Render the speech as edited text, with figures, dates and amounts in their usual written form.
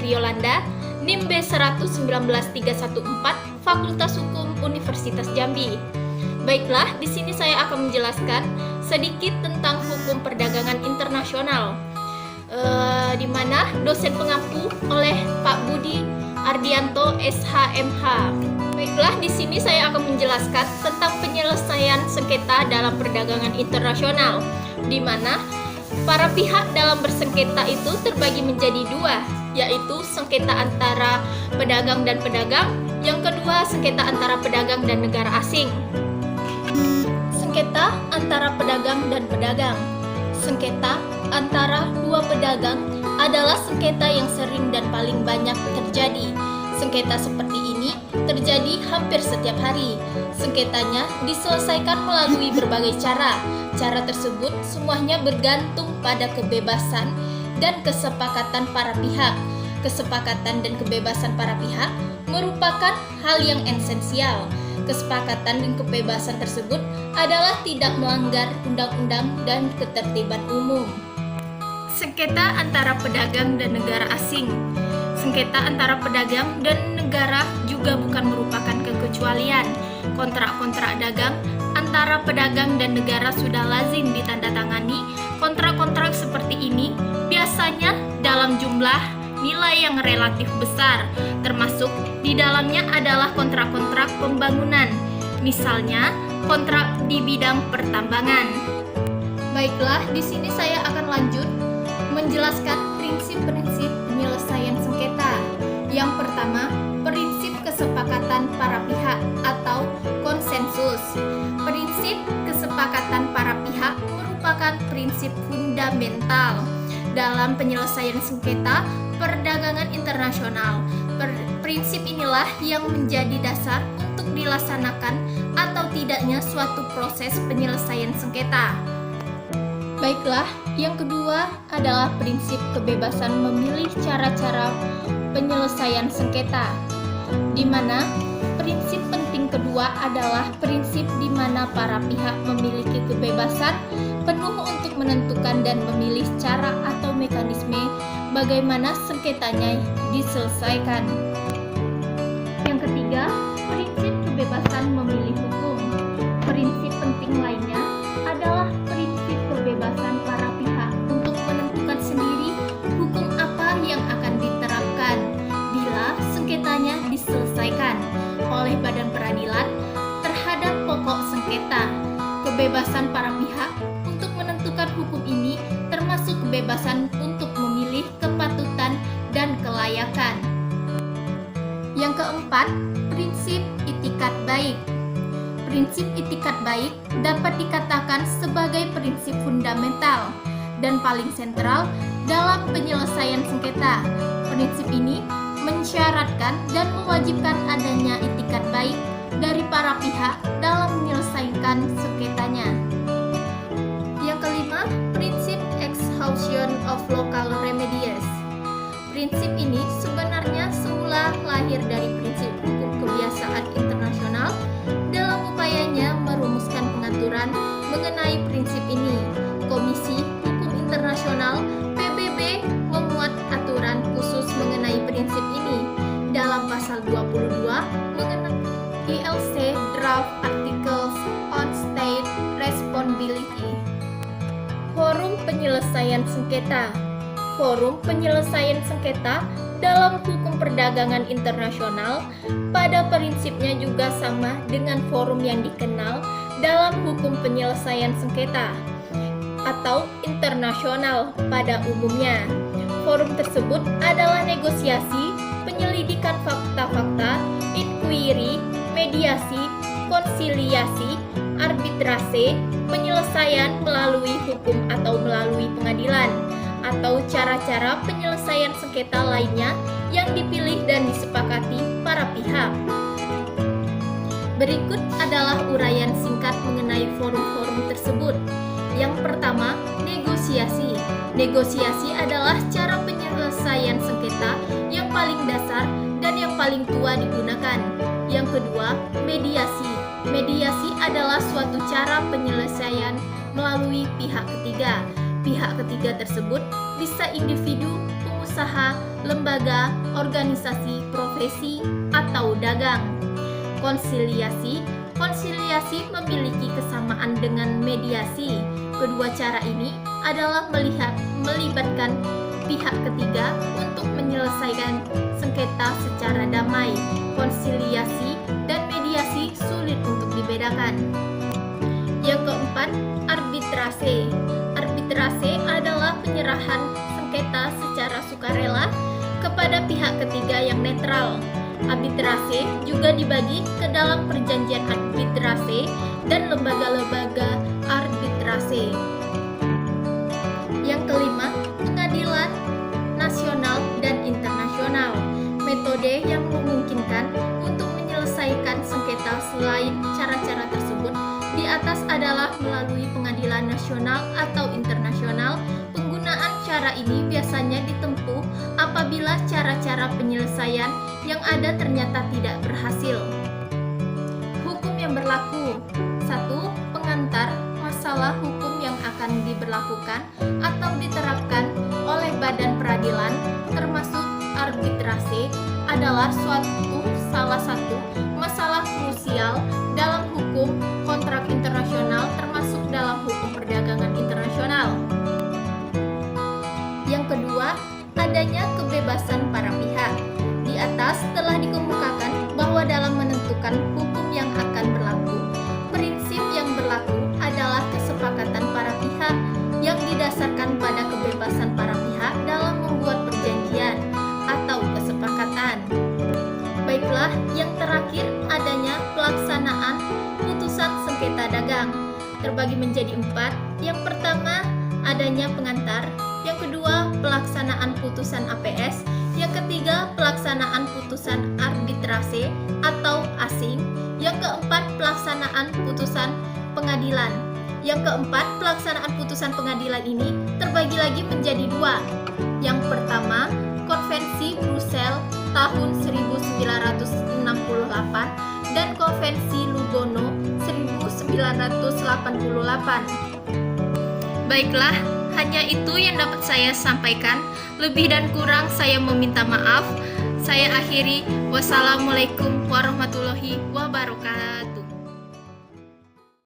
Yolanda, NIM B1919314, Fakultas Hukum Universitas Jambi. Baiklah, di sini saya akan menjelaskan sedikit tentang hukum perdagangan internasional, di mana dosen pengampu oleh Pak Budi Ardianto SHMH. Baiklah, di sini saya akan menjelaskan tentang penyelesaian sengketa dalam perdagangan internasional, di mana para pihak dalam bersengketa itu terbagi menjadi dua, yaitu sengketa antara pedagang dan pedagang, yang kedua sengketa antara pedagang dan negara asing. Sengketa antara pedagang dan pedagang. Sengketa antara dua pedagang adalah sengketa yang sering dan paling banyak terjadi. Sengketa seperti ini terjadi hampir setiap hari. Sengketanya diselesaikan melalui berbagai cara. Cara tersebut semuanya bergantung pada kebebasan dan kesepakatan para pihak. Kesepakatan dan kebebasan para pihak merupakan hal yang esensial. Kesepakatan dan kebebasan tersebut adalah tidak melanggar undang-undang dan ketertiban umum. Sengketa antara pedagang dan negara asing. Sengketa antara pedagang dan negara juga bukan merupakan kekecualian. Kontrak-kontrak dagang antara pedagang dan negara sudah lazim ditandatangani. Kontrak-kontrak seperti ini biasanya dalam jumlah nilai yang relatif besar, termasuk di dalamnya adalah kontrak-kontrak pembangunan, misalnya kontrak di bidang pertambangan. Baiklah, di sini saya akan lanjut menjelaskan prinsip-prinsip penyelesaian sengketa. Yang pertama, prinsip kesepakatan para pihak atau konsensus. Prinsip kesepakatan para pihak merupakan prinsip fundamental dalam penyelesaian sengketa perdagangan internasional. Prinsip inilah yang menjadi dasar untuk dilaksanakan atau tidaknya suatu proses penyelesaian sengketa. Baiklah, yang kedua adalah prinsip kebebasan memilih cara-cara penyelesaian sengketa, di mana prinsip penting kedua adalah prinsip di mana para pihak memiliki kebebasan penuh untuk menentukan dan memilih cara atau mekanisme bagaimana sengketanya diselesaikan. Yang ketiga, prinsip kebebasan memilih hukum. Prinsip penting lainnya adalah prinsip kebebasan para pihak untuk menentukan sendiri hukum apa yang akan diterapkan bila sengketanya diselesaikan oleh badan peradilan terhadap pokok sengketa. Kebebasan para pihak untuk menentukan hukum ini termasuk kebebasan untuk memilih kepatutan dan kelayakan. Yang keempat, prinsip itikat baik. Prinsip itikat baik dapat dikatakan sebagai prinsip fundamental dan paling sentral dalam penyelesaian sengketa. Prinsip ini mensyaratkan dan mewajibkan adanya itikat baik dari para pihak dalam menyelesaikan sengketanya. Yang kelima, prinsip exhaustion of local remedies. Prinsip ini sebenarnya semula lahir dari prinsip hukum kebiasaan internasional. Dalam upayanya merumuskan pengaturan mengenai prinsip ini, Komisi Hukum Internasional PBB memuat aturan khusus mengenai prinsip ini dalam pasal 22 mengenai ILC Draft Articles on State Responsibility. Forum penyelesaian sengketa. Forum penyelesaian sengketa dalam hukum perdagangan internasional pada prinsipnya juga sama dengan forum yang dikenal dalam hukum penyelesaian sengketa atau internasional pada umumnya. Forum tersebut adalah negosiasi, penyelidikan fakta-fakta, inquiry, mediasi, konsiliasi, arbitrase, penyelesaian melalui hukum atau melalui pengadilan, atau cara-cara penyelesaian sengketa lainnya yang dipilih dan disepakati para pihak. Berikut adalah uraian singkat mengenai forum-forum tersebut. Yang pertama, negosiasi. Negosiasi adalah cara penyelesaian sengketa yang paling dasar dan yang paling tua digunakan. Yang kedua, mediasi. Mediasi adalah suatu cara penyelesaian melalui pihak ketiga. Pihak ketiga tersebut bisa individu, usaha, lembaga, organisasi, profesi, atau dagang. Konsiliasi memiliki kesamaan dengan mediasi. Kedua cara ini adalah melibatkan pihak ketiga untuk menyelesaikan sengketa secara damai. Konsiliasi dan mediasi sulit untuk dibedakan. Yang keempat, arbitrase. Arbitrase adalah penyerahan sengketa secara sukarela kepada pihak ketiga yang netral. Arbitrase juga dibagi ke dalam perjanjian arbitrase dan lembaga-lembaga arbitrase. Yang kelima, pengadilan nasional dan internasional. Metode yang memungkinkan untuk menyelesaikan sengketa selain cara-cara tersebut di atas adalah melalui pengadilan nasional atau internasional. Penggunaan cara ini biasanya ditempuh apabila cara-cara penyelesaian yang ada ternyata tidak berhasil. Hukum yang berlaku. 1. Pengantar masalah hukum yang akan diberlakukan atau diterapkan oleh badan peradilan, termasuk arbitrase, adalah salah satu masalah krusial dalam hukum kontrak internasional, termasuk dalam hukum perdagangan internasional. Yang kedua, adanya kebebasan para pihak. Di atas telah dikemukakan bahwa dalam menentukan hukum yang akan berlaku, prinsip yang berlaku adalah kesepakatan para pihak yang didasarkan pada kebebasan para pihak dalam membuat perjanjian atau kesepakatan. Baiklah, yang terakhir adanya pelaksanaan putusan sengketa dagang. Terbagi menjadi 4. Yang pertama, adanya pengantar. Yang kedua, pelaksanaan putusan APS. Yang ketiga, pelaksanaan putusan arbitrase atau asing. Yang keempat, pelaksanaan putusan pengadilan. Yang keempat, pelaksanaan putusan pengadilan ini terbagi lagi menjadi 2. Yang pertama, Konvensi Brussels tahun 1968 dan Konvensi Lugano 1988. Baiklah, hanya itu yang dapat saya sampaikan. Lebih dan kurang saya meminta maaf. Saya akhiri. Wassalamualaikum warahmatullahi wabarakatuh.